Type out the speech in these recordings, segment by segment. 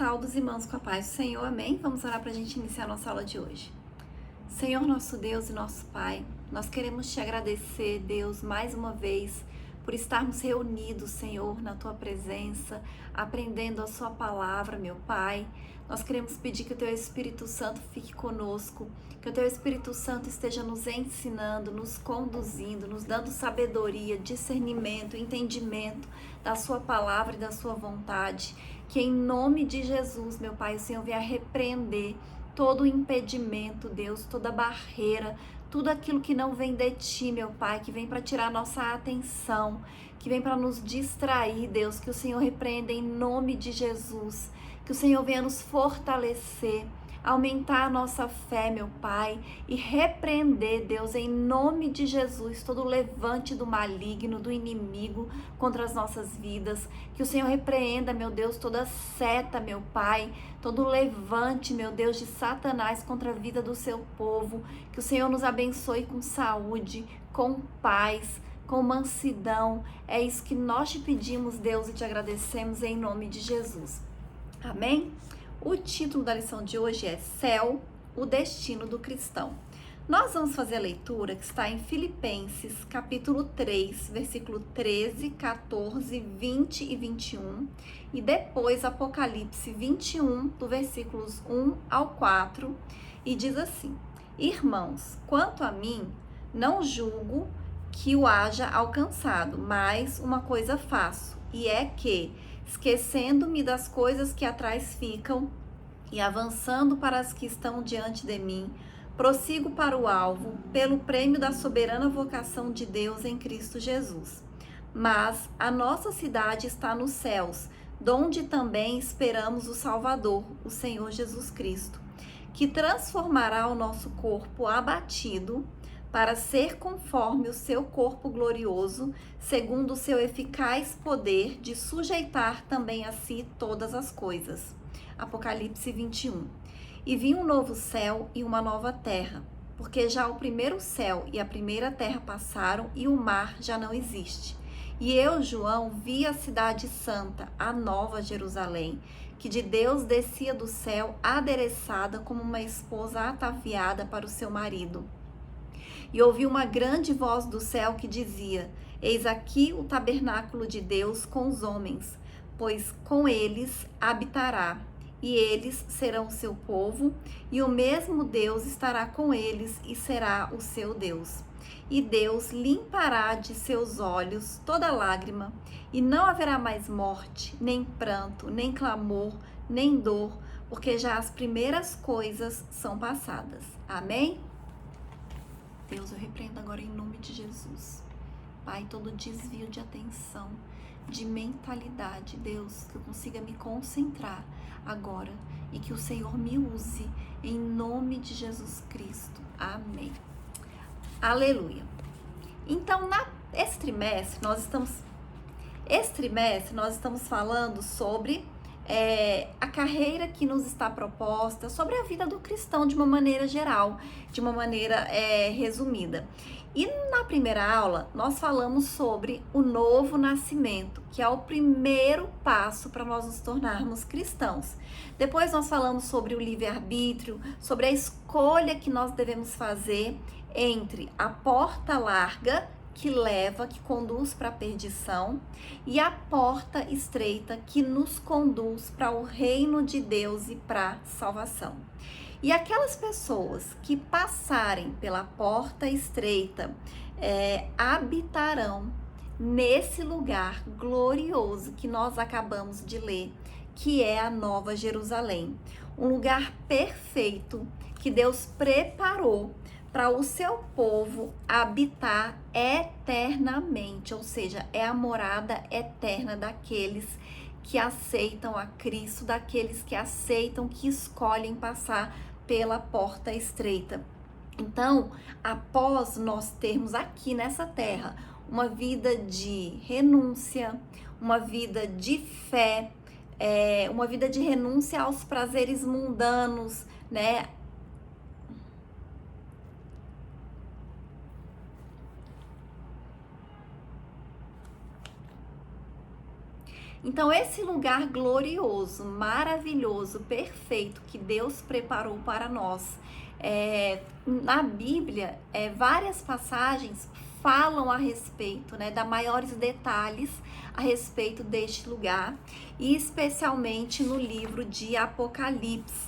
Saudos, irmãos, com a paz do Senhor, amém? Vamos orar para a gente iniciar a nossa aula de hoje. Senhor, nosso Deus e nosso Pai, nós queremos te agradecer, Deus, mais uma vez, por estarmos reunidos, Senhor, na Tua presença, aprendendo a Sua palavra, meu Pai. Nós queremos pedir que o Teu Espírito Santo fique conosco, que o Teu Espírito Santo esteja nos ensinando, nos conduzindo, nos dando sabedoria, discernimento, entendimento da Sua palavra e da Sua vontade. Que em nome de Jesus, meu Pai, o Senhor venha repreender todo o impedimento, Deus, toda barreira, tudo aquilo que não vem de Ti, meu Pai, que vem para tirar nossa atenção, que vem para nos distrair, Deus, que o Senhor repreenda em nome de Jesus, que o Senhor venha nos fortalecer, aumentar a nossa fé, meu Pai, e repreender, Deus, em nome de Jesus, todo o levante do maligno, do inimigo contra as nossas vidas. Que o Senhor repreenda, meu Deus, toda seta, meu Pai, todo levante, meu Deus, de Satanás contra a vida do seu povo. Que o Senhor nos abençoe com saúde, com paz, com mansidão. É isso que nós te pedimos, Deus, e te agradecemos em nome de Jesus. Amém? O título da lição de hoje é Céu, o destino do cristão. Nós vamos fazer a leitura que está em Filipenses, capítulo 3, versículo 13, 14, 20 e 21, e depois Apocalipse 21, do versículos 1 ao 4, e diz assim: Irmãos, quanto a mim, não julgo que o haja alcançado, mas uma coisa faço, e é que, esquecendo-me das coisas que atrás ficam e avançando para as que estão diante de mim, prossigo para o alvo, pelo prêmio da soberana vocação de Deus em Cristo Jesus. Mas a nossa cidade está nos céus, donde também esperamos o Salvador, o Senhor Jesus Cristo, que transformará o nosso corpo abatido para ser conforme o seu corpo glorioso, segundo o seu eficaz poder de sujeitar também a si todas as coisas. Apocalipse 21. E vi um novo céu e uma nova terra, porque já o primeiro céu e a primeira terra passaram e o mar já não existe. E eu, João, vi a cidade santa, a nova Jerusalém, que de Deus descia do céu, adereçada como uma esposa ataviada para o seu marido. E ouvi uma grande voz do céu que dizia: Eis aqui o tabernáculo de Deus com os homens, pois com eles habitará, e eles serão o seu povo, e o mesmo Deus estará com eles e será o seu Deus. E Deus limpará de seus olhos toda lágrima, e não haverá mais morte, nem pranto, nem clamor, nem dor, porque já as primeiras coisas são passadas. Amém? Deus, eu repreendo agora em nome de Jesus. Pai, todo desvio de atenção, de mentalidade, Deus, que eu consiga me concentrar agora e que o Senhor me use em nome de Jesus Cristo. Amém. Aleluia. Então, esse trimestre nós estamos falando sobre a carreira que nos está proposta, sobre a vida do cristão de uma maneira geral, de uma maneira resumida. E na primeira aula, nós falamos sobre o novo nascimento, que é o primeiro passo para nós nos tornarmos cristãos. Depois nós falamos sobre o livre-arbítrio, sobre a escolha que nós devemos fazer entre a porta larga, que conduz para a perdição, e a porta estreita que nos conduz para o reino de Deus e para a salvação. E aquelas pessoas que passarem pela porta estreita habitarão nesse lugar glorioso que nós acabamos de ler, que é a Nova Jerusalém, um lugar perfeito que Deus preparou para o seu povo habitar eternamente, ou seja, é a morada eterna daqueles que aceitam a Cristo, daqueles que aceitam, que escolhem passar pela porta estreita. Então, após nós termos aqui nessa terra uma vida de renúncia, uma vida de fé, uma vida de renúncia aos prazeres mundanos, né? Então, esse lugar glorioso, maravilhoso, perfeito que Deus preparou para nós, na Bíblia, várias passagens falam a respeito, né, dá maiores detalhes a respeito deste lugar, e especialmente no livro de Apocalipse.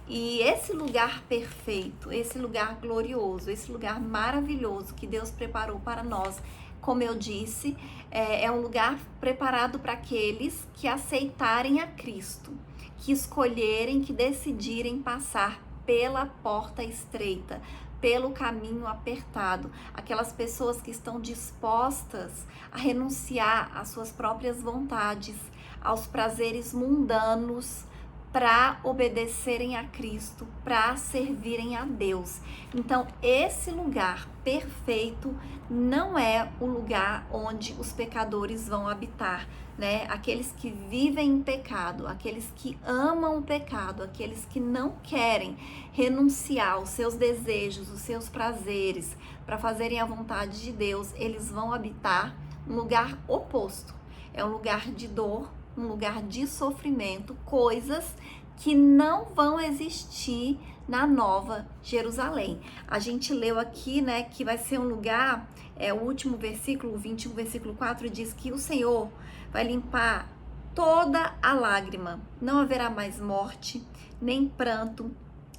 E esse lugar perfeito, esse lugar glorioso, esse lugar maravilhoso que Deus preparou para nós, como eu disse, é um lugar preparado para aqueles que aceitarem a Cristo, que escolherem, que decidirem passar pela porta estreita, pelo caminho apertado, aquelas pessoas que estão dispostas a renunciar às suas próprias vontades, aos prazeres mundanos, para obedecerem a Cristo, para servirem a Deus. Então, esse lugar perfeito não é o lugar onde os pecadores vão habitar, né? Aqueles que vivem em pecado, aqueles que amam o pecado, aqueles que não querem renunciar aos seus desejos, os seus prazeres, para fazerem a vontade de Deus, eles vão habitar um lugar oposto. É um lugar de dor, um lugar de sofrimento, coisas que não vão existir na Nova Jerusalém. A gente leu aqui, né, que vai ser um lugar, o último versículo, 21, versículo 4, diz que o Senhor vai limpar toda a lágrima. Não haverá mais morte, nem pranto,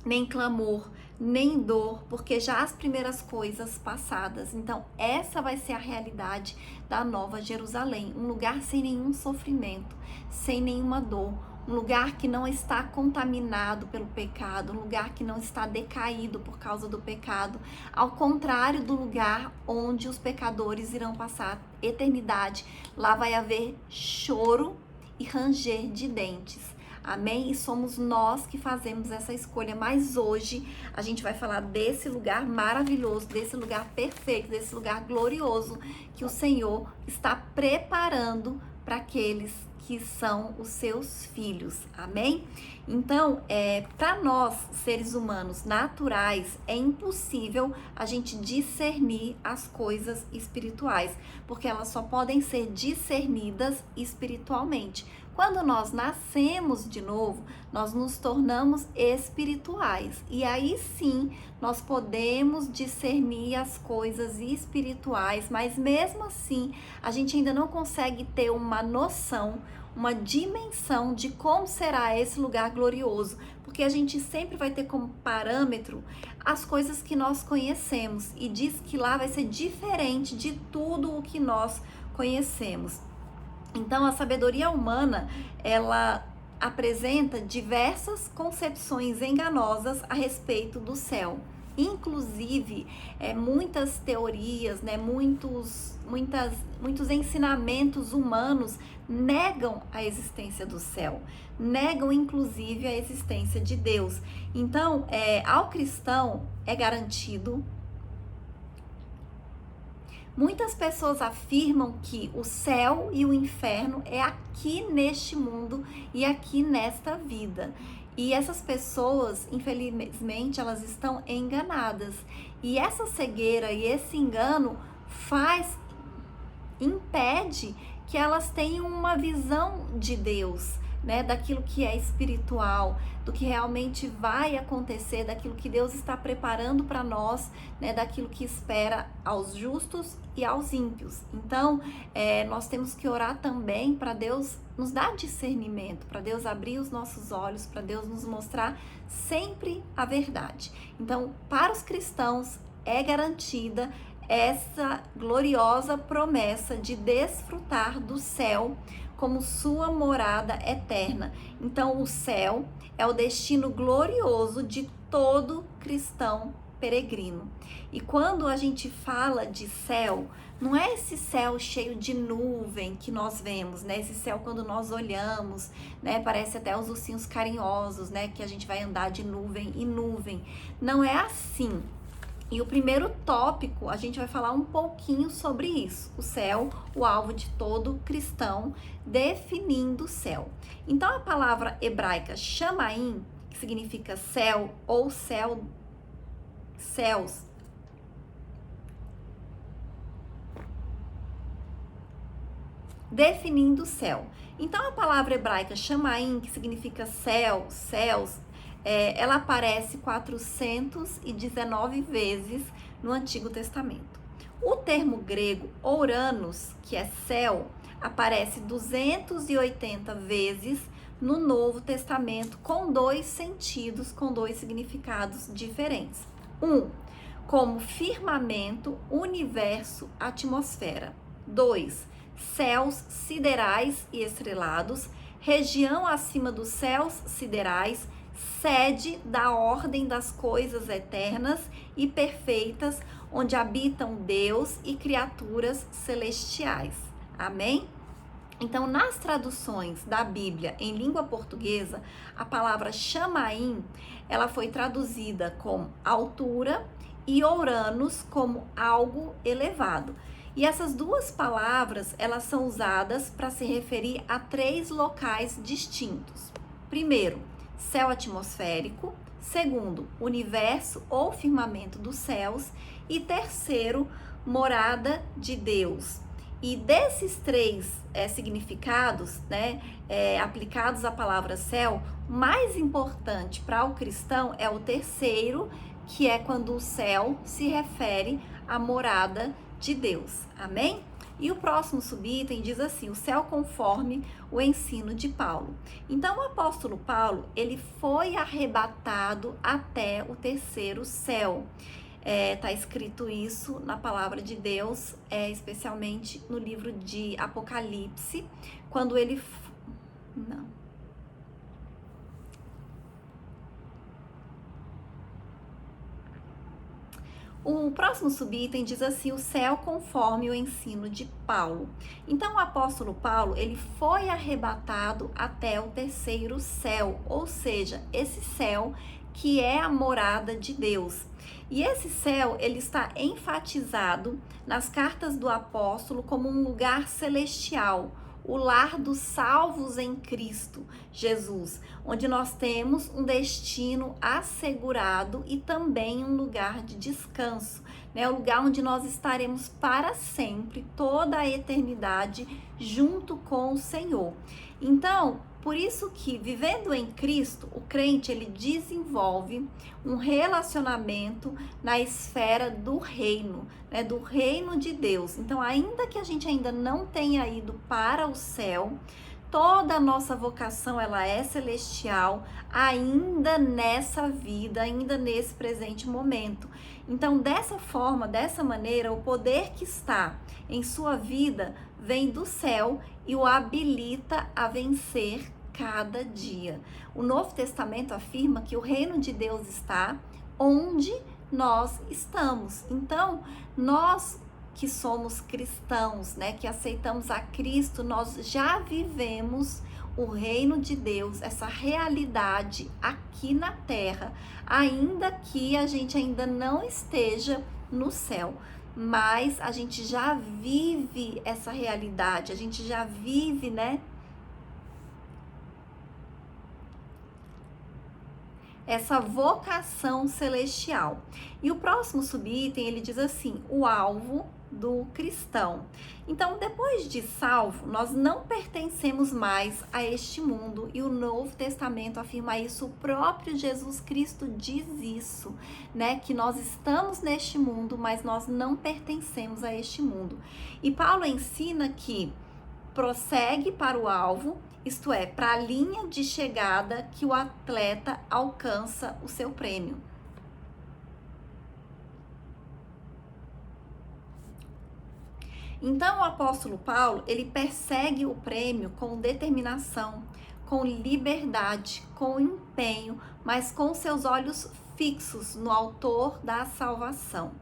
nem clamor, nem dor, porque já as primeiras coisas passadas. Então, essa vai ser a realidade da Nova Jerusalém, um lugar sem nenhum sofrimento, sem nenhuma dor, um lugar que não está contaminado pelo pecado, um lugar que não está decaído por causa do pecado, ao contrário do lugar onde os pecadores irão passar eternidade. Lá vai haver choro e ranger de dentes. Amém? E somos nós que fazemos essa escolha. Mas hoje a gente vai falar desse lugar maravilhoso, desse lugar perfeito, desse lugar glorioso que o Senhor está preparando para aqueles que são os seus filhos. Amém? Então, para nós, seres humanos naturais, é impossível a gente discernir as coisas espirituais, porque elas só podem ser discernidas espiritualmente. Quando nós nascemos de novo, nós nos tornamos espirituais. E aí sim, nós podemos discernir as coisas espirituais, mas mesmo assim, a gente ainda não consegue ter uma noção, uma dimensão de como será esse lugar glorioso, porque a gente sempre vai ter como parâmetro as coisas que nós conhecemos, e diz que lá vai ser diferente de tudo o que nós conhecemos. Então, a sabedoria humana, ela apresenta diversas concepções enganosas a respeito do céu. Inclusive, muitas teorias, né, muitos ensinamentos humanos negam a existência do céu, negam inclusive a existência de Deus. Então, ao cristão é garantido. Muitas pessoas afirmam que o céu e o inferno é aqui neste mundo e aqui nesta vida. E essas pessoas, infelizmente, elas estão enganadas. E essa cegueira e esse engano impede que elas tenham uma visão de Deus, né, daquilo que é espiritual, do que realmente vai acontecer, daquilo que Deus está preparando para nós, né, daquilo que espera aos justos e aos ímpios. Então, nós temos que orar também para Deus nos dar discernimento, para Deus abrir os nossos olhos, para Deus nos mostrar sempre a verdade. Então, para os cristãos é garantida essa gloriosa promessa de desfrutar do céu como sua morada eterna. Então, o céu é o destino glorioso de todo cristão peregrino. E quando a gente fala de céu, não é esse céu cheio de nuvem que nós vemos, né? Esse céu quando nós olhamos, né? Parece até os ursinhos carinhosos, né? Que a gente vai andar de nuvem em nuvem. Não é assim. E o primeiro tópico, a gente vai falar um pouquinho sobre isso. O céu, o alvo de todo cristão, definindo o céu. Então, a palavra hebraica chamaim, que significa céu ou céus, definindo o céu. Então a palavra hebraica chamaim, que significa céu, céus, ela aparece 419 vezes no Antigo Testamento. O termo grego Ouranos, que é céu, aparece 280 vezes no Novo Testamento, com dois sentidos, com dois significados diferentes. Como firmamento, universo, atmosfera. 2, céus siderais e estrelados, região acima dos céus siderais, sede da ordem das coisas eternas e perfeitas, onde habitam Deus e criaturas celestiais. Amém? Então, nas traduções da Bíblia em língua portuguesa, a palavra chamaim, ela foi traduzida como altura e ouranos como algo elevado. E essas duas palavras, elas são usadas para se referir a 3 locais distintos. Primeiro, céu atmosférico. Segundo, universo ou firmamento dos céus. E terceiro, morada de Deus. E desses 3 significados, né, aplicados à palavra céu, o mais importante para o cristão é o terceiro, que é quando o céu se refere à morada de Deus. Amém? E o próximo subitem diz assim: o céu conforme o ensino de Paulo. Então, o apóstolo Paulo, ele foi arrebatado até o terceiro céu. Tá escrito isso na palavra de Deus, especialmente no livro de Apocalipse, quando ele... Não. O próximo subitem diz assim: o céu conforme o ensino de Paulo. Então, o apóstolo Paulo, ele foi arrebatado até o terceiro céu, ou seja, esse céu que é a morada de Deus. E esse céu, ele está enfatizado nas cartas do apóstolo como um lugar celestial, o lar dos salvos em Cristo Jesus, onde nós temos um destino assegurado e também um lugar de descanso, né? O lugar onde nós estaremos para sempre, toda a eternidade, junto com o Senhor. Então, por isso que, vivendo em Cristo, o crente, ele desenvolve um relacionamento na esfera do reino, né, do reino de Deus. Então, ainda que a gente ainda não tenha ido para o céu, toda a nossa vocação, ela é celestial, ainda nessa vida, ainda nesse presente momento. Então, dessa forma, dessa maneira, o poder que está em sua vida vem do céu e o habilita a vencer cada dia. O Novo Testamento afirma que o reino de Deus está onde nós estamos. Então, nós que somos cristãos, né, que aceitamos a Cristo, nós já vivemos o reino de Deus, essa realidade aqui na terra, ainda que a gente ainda não esteja no céu. Mas a gente já vive essa realidade, a gente já vive, né, essa vocação celestial. E o próximo subitem, ele diz assim: o alvo do cristão. Então, depois de salvo, nós não pertencemos mais a este mundo, e o Novo Testamento afirma isso, o próprio Jesus Cristo diz isso, né, que nós estamos neste mundo, mas nós não pertencemos a este mundo. E Paulo ensina que prossegue para o alvo, isto é, para a linha de chegada que o atleta alcança o seu prêmio. Então, o apóstolo Paulo, ele persegue o prêmio com determinação, com liberdade, com empenho, mas com seus olhos fixos no autor da salvação.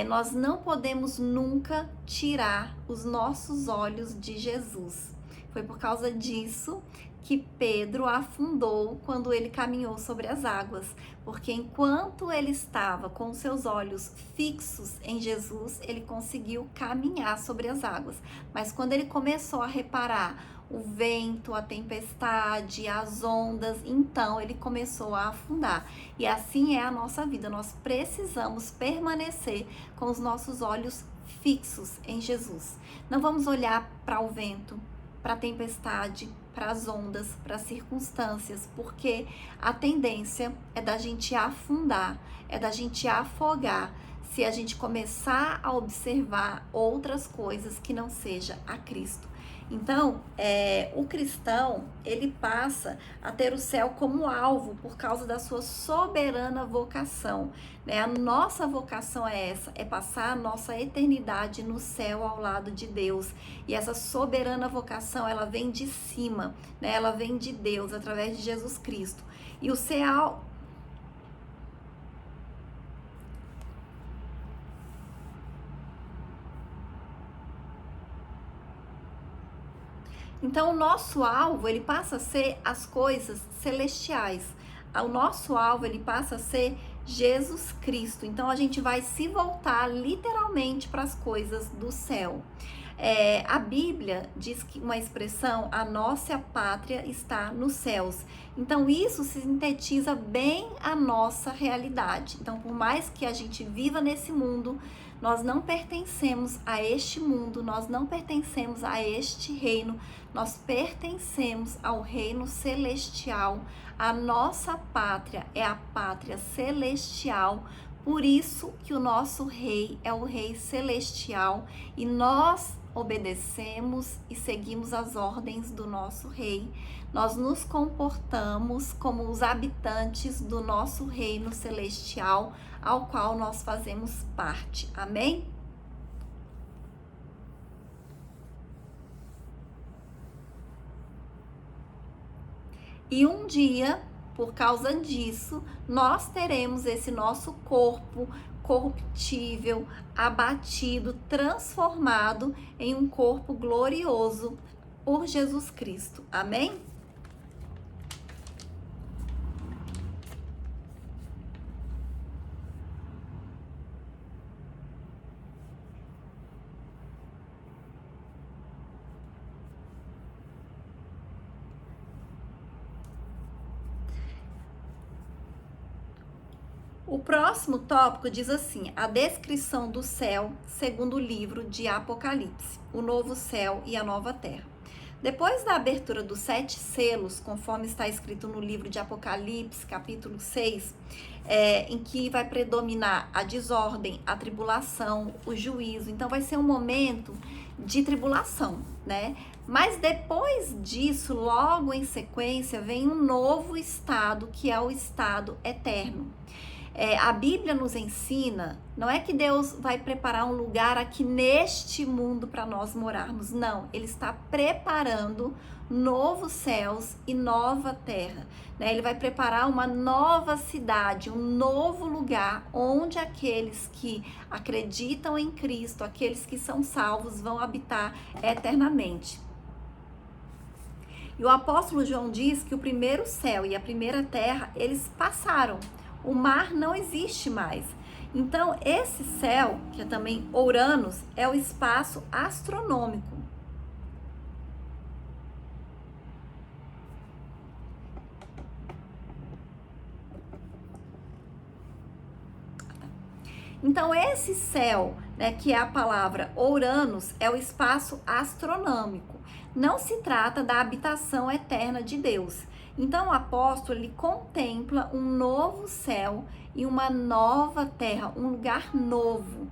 Nós não podemos nunca tirar os nossos olhos de Jesus. Foi por causa disso que Pedro afundou quando ele caminhou sobre as águas, porque enquanto ele estava com seus olhos fixos em Jesus, ele conseguiu caminhar sobre as águas. Mas quando ele começou a reparar o vento, a tempestade, as ondas, então ele começou a afundar. E assim é a nossa vida, nós precisamos permanecer com os nossos olhos fixos em Jesus. Não vamos olhar para o vento, para a tempestade, para as ondas, para as circunstâncias, porque a tendência é da gente afundar, é da gente afogar, se a gente começar a observar outras coisas que não seja a Cristo. Então, o cristão, ele passa a ter o céu como alvo por causa da sua soberana vocação, né? A nossa vocação é essa, é passar a nossa eternidade no céu ao lado de Deus. E essa soberana vocação, ela vem de cima, né? Ela vem de Deus, através de Jesus Cristo. E o céu... Então, o nosso alvo, ele passa a ser as coisas celestiais. O nosso alvo, ele passa a ser Jesus Cristo. Então, a gente vai se voltar literalmente para as coisas do céu. A Bíblia diz que uma expressão, a nossa pátria está nos céus. Então, isso sintetiza bem a nossa realidade. Então, por mais que a gente viva nesse mundo, nós não pertencemos a este mundo, nós não pertencemos a este reino, nós pertencemos ao reino celestial. A nossa pátria é a pátria celestial, por isso que o nosso rei é o rei celestial e nós obedecemos e seguimos as ordens do nosso rei. Nós nos comportamos como os habitantes do nosso reino celestial, ao qual nós fazemos parte. Amém? E um dia, por causa disso, nós teremos esse nosso corpo corruptível, abatido, transformado em um corpo glorioso por Jesus Cristo. Amém? O próximo tópico diz assim: a descrição do céu segundo o livro de Apocalipse, o novo céu e a nova terra. Depois da abertura dos 7 selos, conforme está escrito no livro de Apocalipse, capítulo 6, em que vai predominar a desordem, a tribulação, o juízo. Então vai ser um momento de tribulação, né? Mas depois disso, logo em sequência, vem um novo estado, que é o estado eterno. A Bíblia nos ensina, não é que Deus vai preparar um lugar aqui neste mundo para nós morarmos, não. Ele está preparando novos céus e nova terra, né? Ele vai preparar uma nova cidade, um novo lugar onde aqueles que acreditam em Cristo, aqueles que são salvos, vão habitar eternamente. E o apóstolo João diz que o primeiro céu e a primeira terra, eles passaram. O mar não existe mais. Então, esse céu, que é também Uranus, é o espaço astronômico. Então, esse céu, né, que é a palavra Uranus, é o espaço astronômico. Não se trata da habitação eterna de Deus. Então, o apóstolo, ele contempla um novo céu e uma nova terra, um lugar novo,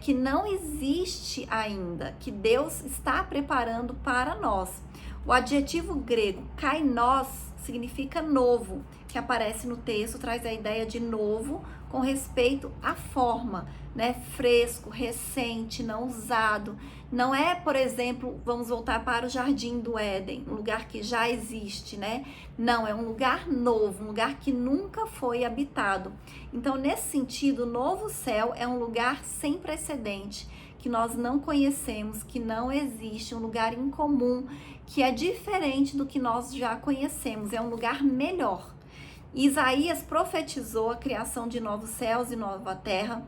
que não existe ainda, que Deus está preparando para nós. O adjetivo grego kainos significa novo, que aparece no texto, traz a ideia de novo com respeito à forma, né? Fresco, recente, não usado. Não é, por exemplo, vamos voltar para o Jardim do Éden, um lugar que já existe, né? Não, é um lugar novo, um lugar que nunca foi habitado. Então, nesse sentido, o novo céu é um lugar sem precedente, que nós não conhecemos, que não existe, um lugar incomum, que é diferente do que nós já conhecemos, é um lugar melhor. Isaías profetizou a criação de novos céus e nova terra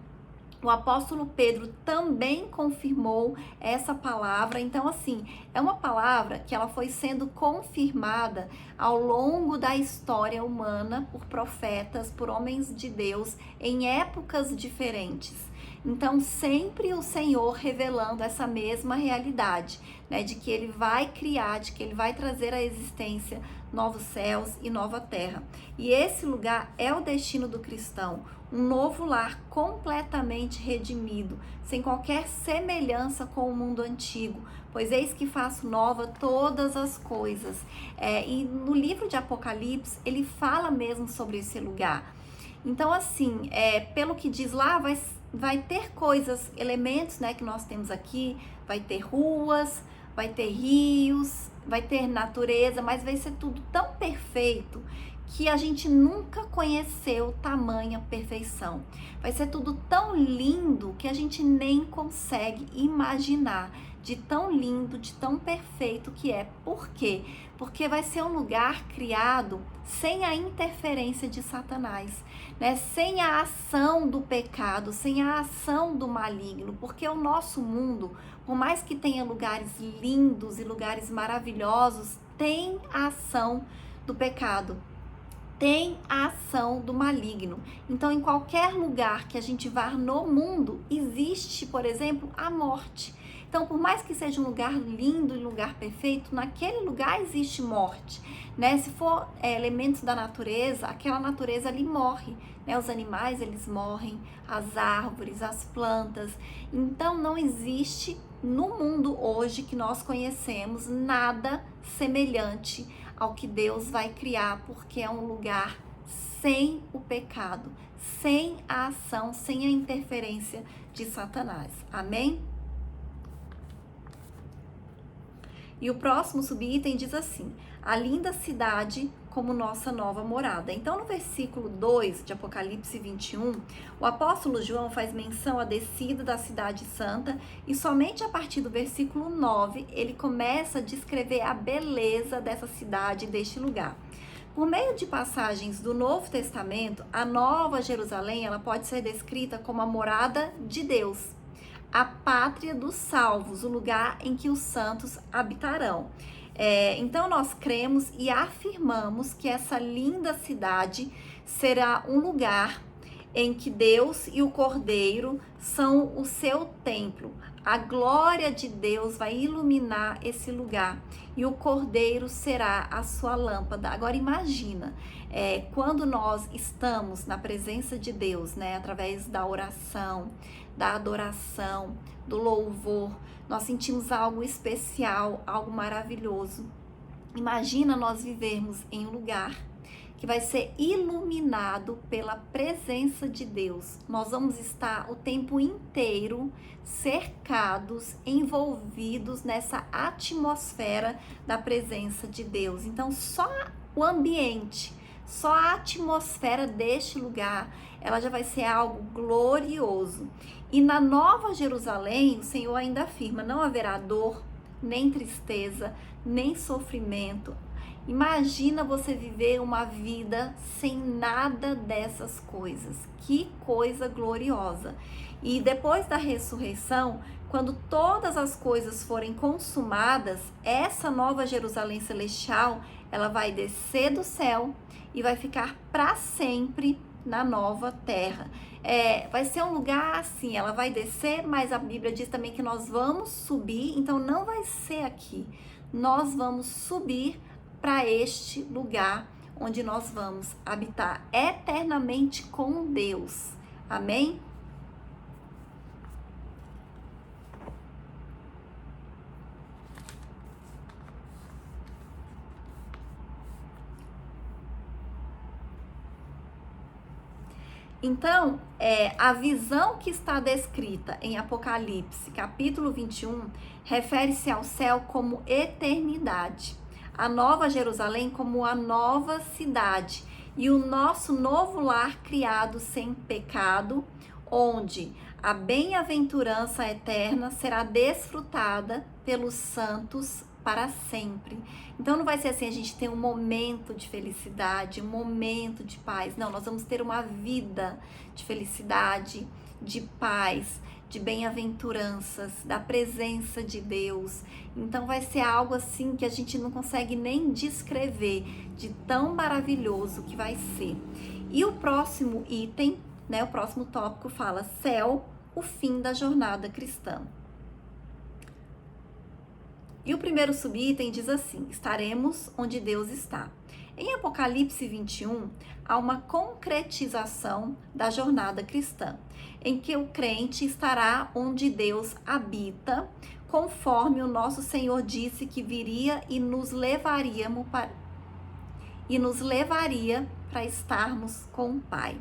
O apóstolo Pedro também confirmou essa palavra. Então, assim, é uma palavra que ela foi sendo confirmada ao longo da história humana por profetas, por homens de Deus, em épocas diferentes. Então, sempre o Senhor revelando essa mesma realidade, né, de que Ele vai criar, de que Ele vai trazer à existência novos céus e nova terra. E esse lugar é o destino do cristão, um novo lar completamente redimido, sem qualquer semelhança com o mundo antigo, pois eis que faço nova todas as coisas. E no livro de Apocalipse, ele fala mesmo sobre esse lugar. Então, assim, pelo que diz lá, vai ter coisas, elementos, né, que nós temos aqui, vai ter ruas, vai ter rios, vai ter natureza, mas vai ser tudo tão perfeito que a gente nunca conheceu tamanha perfeição. Vai ser tudo tão lindo que a gente nem consegue imaginar de tão lindo, de tão perfeito que é. Por quê? Porque vai ser um lugar criado sem a interferência de Satanás, né? Sem a ação do pecado, sem a ação do maligno, porque o nosso mundo, por mais que tenha lugares lindos e lugares maravilhosos, tem a ação do pecado, tem a ação do maligno. Então, em qualquer lugar que a gente vá no mundo, existe, por exemplo, a morte. Então, por mais que seja um lugar lindo e um lugar perfeito, naquele lugar existe morte, né? Se for elementos da natureza, aquela natureza ali morre, né? Os animais, eles morrem, as árvores, as plantas. Então, não existe no mundo hoje que nós conhecemos nada semelhante ao que Deus vai criar, porque é um lugar sem o pecado, sem a ação, sem a interferência de Satanás. Amém? E o próximo subitem diz assim: a linda cidade como nossa nova morada. Então, no versículo 2 de Apocalipse 21, o apóstolo João faz menção à descida da cidade santa e somente a partir do versículo 9 ele começa a descrever a beleza dessa cidade, deste lugar. Por meio de passagens do Novo Testamento, a Nova Jerusalém ela pode ser descrita como a morada de Deus, a pátria dos salvos, o lugar em que os santos habitarão. Então nós cremos e afirmamos que essa linda cidade será um lugar em que Deus e o Cordeiro são o seu templo. A glória de Deus vai iluminar esse lugar e o Cordeiro será a sua lâmpada. Agora imagina, quando nós estamos na presença de Deus, né, através da oração, da adoração, do louvor, nós sentimos algo especial, algo maravilhoso. Imagina nós vivermos em um lugar que vai ser iluminado pela presença de Deus. Nós vamos estar o tempo inteiro cercados, envolvidos nessa atmosfera da presença de Deus. Então, só o ambiente, só a atmosfera deste lugar, ela já vai ser algo glorioso. E na Nova Jerusalém, o Senhor ainda afirma: não haverá dor, nem tristeza, nem sofrimento. Imagina você viver uma vida sem nada dessas coisas. Que coisa gloriosa! E depois da ressurreição, quando todas as coisas forem consumadas, essa Nova Jerusalém celestial, ela vai descer do céu e vai ficar para sempre na nova terra. Vai ser um lugar assim, ela vai descer, mas a Bíblia diz também que nós vamos subir, então não vai ser aqui. Nós vamos subir para este lugar onde nós vamos habitar eternamente com Deus. Amém? Então, a visão que está descrita em Apocalipse, capítulo 21, refere-se ao céu como eternidade, a Nova Jerusalém como a nova cidade e o nosso novo lar criado sem pecado, onde a bem-aventurança eterna será desfrutada pelos santos para sempre. Então não vai ser assim, a gente tem um momento de felicidade, um momento de paz. Não, nós vamos ter uma vida de felicidade, de paz, de bem-aventuranças, da presença de Deus. Então vai ser algo assim que a gente não consegue nem descrever, de tão maravilhoso que vai ser. E o próximo item, né, o próximo tópico fala céu, o fim da jornada cristã. E o primeiro subitem diz assim: estaremos onde Deus está. Em Apocalipse 21, há uma concretização da jornada cristã, em que o crente estará onde Deus habita, conforme o nosso Senhor disse que viria e nos levaria para estarmos com o Pai.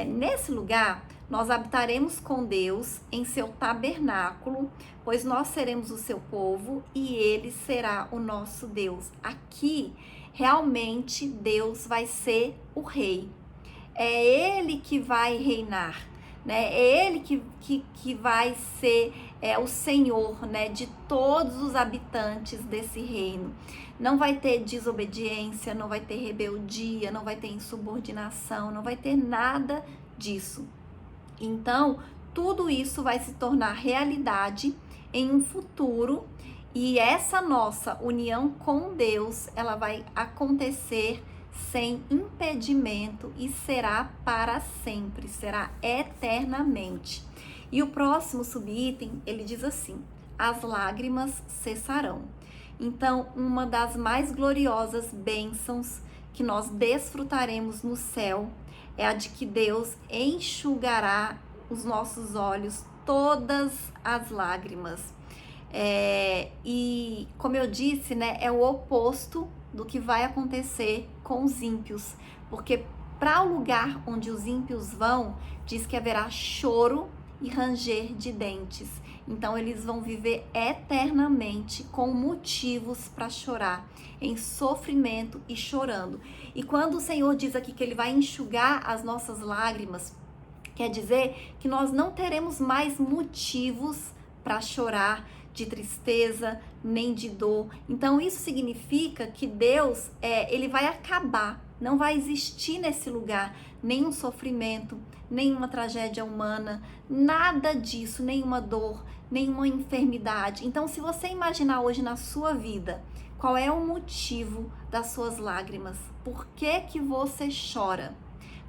Nesse lugar, nós habitaremos com Deus em seu tabernáculo, pois nós seremos o seu povo e ele será o nosso Deus. Aqui, realmente, Deus vai ser o rei. É ele que vai reinar, né? É ele que vai ser o Senhor, né, de todos os habitantes desse reino. Não vai ter desobediência, não vai ter rebeldia, não vai ter insubordinação, não vai ter nada disso. Então, tudo isso vai se tornar realidade em um futuro, e essa nossa união com Deus, ela vai acontecer sem impedimento e será para sempre, será eternamente. E o próximo subitem, ele diz assim: as lágrimas cessarão. Então, uma das mais gloriosas bênçãos que nós desfrutaremos no céu é a de que Deus enxugará os nossos olhos todas as lágrimas. E como eu disse, né, é o oposto do que vai acontecer com os ímpios, porque para o lugar onde os ímpios vão, diz que haverá choro e ranger de dentes. Então eles vão viver eternamente com motivos para chorar, em sofrimento e chorando. E quando o Senhor diz aqui que ele vai enxugar as nossas lágrimas, quer dizer que nós não teremos mais motivos para chorar de tristeza, nem de dor. Então isso significa que Deus, ele vai acabar, não vai existir nesse lugar nenhum sofrimento, nenhuma tragédia humana, nada disso, nenhuma dor, nenhuma enfermidade. Então, se você imaginar hoje na sua vida, qual é o motivo das suas lágrimas? Por que você chora?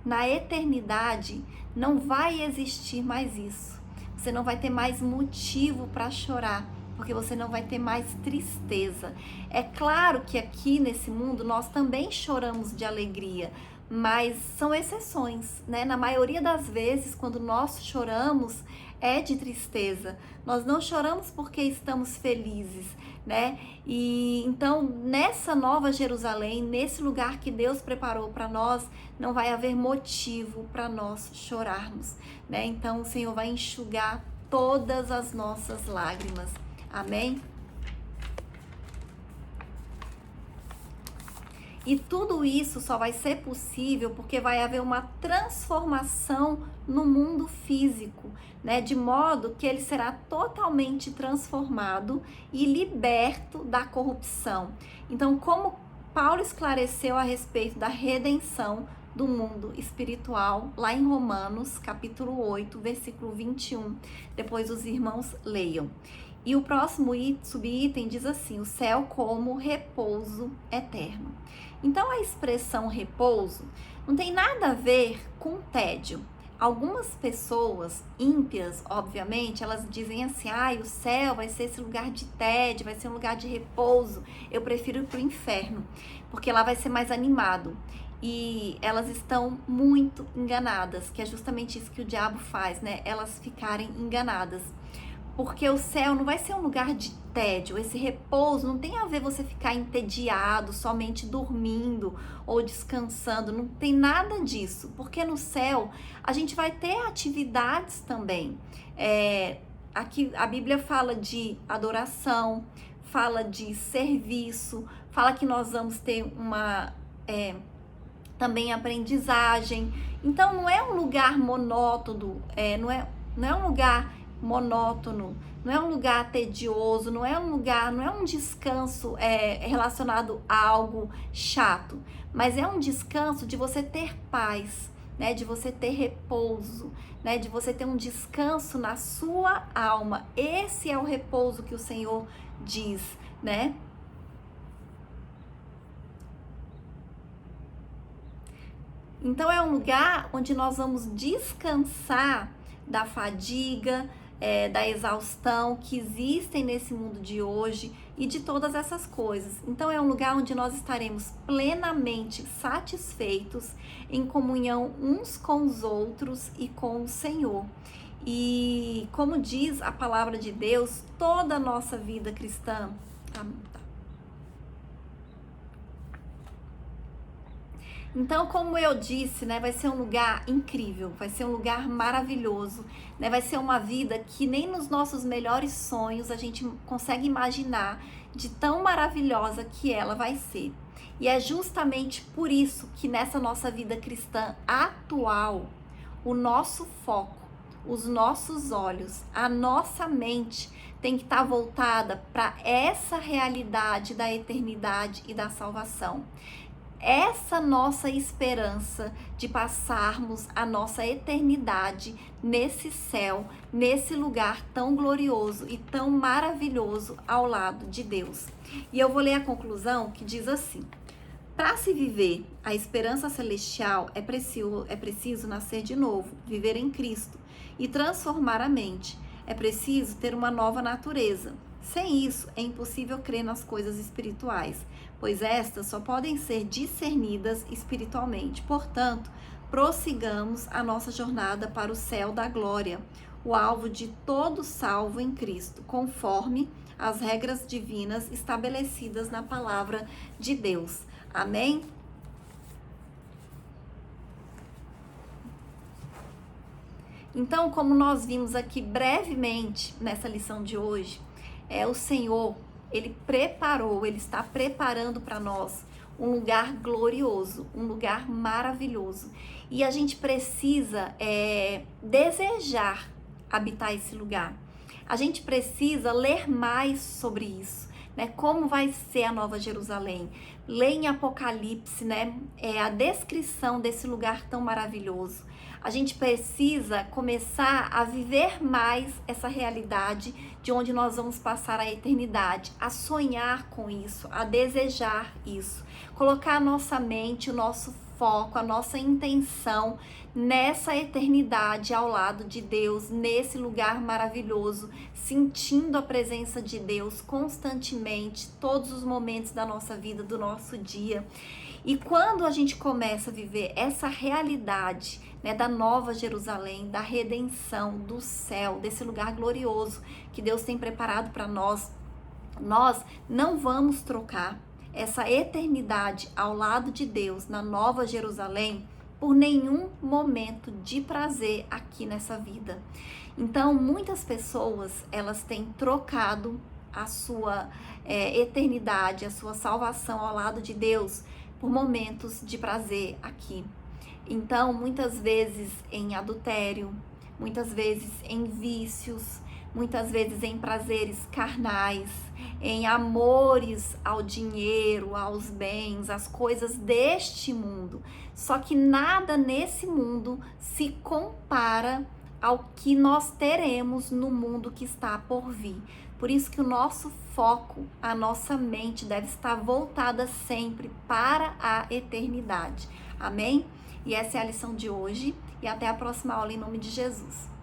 Na eternidade não vai existir mais isso. Você não vai ter mais motivo para chorar, porque você não vai ter mais tristeza. É claro que aqui nesse mundo nós também choramos de alegria, mas são exceções, né? Na maioria das vezes, quando nós choramos, é de tristeza. Nós não choramos porque estamos felizes, né? E então, nessa nova Jerusalém, nesse lugar que Deus preparou para nós, não vai haver motivo para nós chorarmos, né? Então, o Senhor vai enxugar todas as nossas lágrimas. Amém? E tudo isso só vai ser possível porque vai haver uma transformação no mundo físico, né? De modo que ele será totalmente transformado e liberto da corrupção. Então, como Paulo esclareceu a respeito da redenção do mundo espiritual, lá em Romanos, capítulo 8, versículo 21. Depois os irmãos leiam. E o próximo subitem diz assim: o céu como repouso eterno. Então a expressão repouso não tem nada a ver com tédio. Algumas pessoas ímpias, obviamente, elas dizem assim: o céu vai ser esse lugar de tédio, vai ser um lugar de repouso, eu prefiro ir para o inferno, porque lá vai ser mais animado. E elas estão muito enganadas, que é justamente isso que o diabo faz, né? Elas ficarem enganadas. Porque o céu não vai ser um lugar de tédio, esse repouso não tem a ver você ficar entediado, somente dormindo ou descansando, não tem nada disso, porque no céu a gente vai ter atividades também. Aqui a Bíblia fala de adoração, fala de serviço, fala que nós vamos ter uma também aprendizagem. Então não é um lugar monótono, não é um lugar monótono, não é um lugar tedioso, não é um descanso relacionado a algo chato, mas é um descanso de você ter paz, né, de você ter repouso, né, de você ter um descanso na sua alma. Esse é o repouso que o Senhor diz, né? Então é um lugar onde nós vamos descansar da fadiga, da exaustão que existem nesse mundo de hoje e de todas essas coisas. Então é um lugar onde nós estaremos plenamente satisfeitos, em comunhão uns com os outros e com o Senhor. E como diz a palavra de Deus, toda a nossa vida cristã, então, como eu disse, né, vai ser um lugar incrível, vai ser um lugar maravilhoso, né, vai ser uma vida que nem nos nossos melhores sonhos a gente consegue imaginar de tão maravilhosa que ela vai ser. E é justamente por isso que nessa nossa vida cristã atual, o nosso foco, os nossos olhos, a nossa mente tem que estar voltada para essa realidade da eternidade e da salvação. Essa nossa esperança de passarmos a nossa eternidade nesse céu, nesse lugar tão glorioso e tão maravilhoso ao lado de Deus. E eu vou ler a conclusão que diz assim: para se viver a esperança celestial é preciso nascer de novo, viver em Cristo e transformar a mente. É preciso ter uma nova natureza. Sem isso, é impossível crer nas coisas espirituais, pois estas só podem ser discernidas espiritualmente. Portanto, prossigamos a nossa jornada para o céu da glória, o alvo de todo salvo em Cristo, conforme as regras divinas estabelecidas na palavra de Deus. Amém? Então, como nós vimos aqui brevemente nessa lição de hoje, o Senhor, Ele está preparando para nós um lugar glorioso, um lugar maravilhoso. E a gente precisa desejar habitar esse lugar. A gente precisa ler mais sobre isso, né? Como vai ser a Nova Jerusalém? Lê em Apocalipse, né? A descrição desse lugar tão maravilhoso. A gente precisa começar a viver mais essa realidade de onde nós vamos passar a eternidade, a sonhar com isso, a desejar isso, colocar a nossa mente, o nosso foco, a nossa intenção nessa eternidade ao lado de Deus, nesse lugar maravilhoso, sentindo a presença de Deus constantemente, todos os momentos da nossa vida, do nosso dia. E quando a gente começa a viver essa realidade, né, da Nova Jerusalém, da redenção, do céu, desse lugar glorioso que Deus tem preparado para nós, nós não vamos trocar essa eternidade ao lado de Deus na Nova Jerusalém por nenhum momento de prazer aqui nessa vida. Então, muitas pessoas, elas têm trocado a sua eternidade, a sua salvação ao lado de Deus por momentos de prazer aqui. Então, muitas vezes em adultério, muitas vezes em vícios, muitas vezes em prazeres carnais, em amores ao dinheiro, aos bens, às coisas deste mundo. Só que nada nesse mundo se compara ao que nós teremos no mundo que está por vir. Por isso que o nosso foco, a nossa mente deve estar voltada sempre para a eternidade. Amém? E essa é a lição de hoje. E até a próxima aula em nome de Jesus.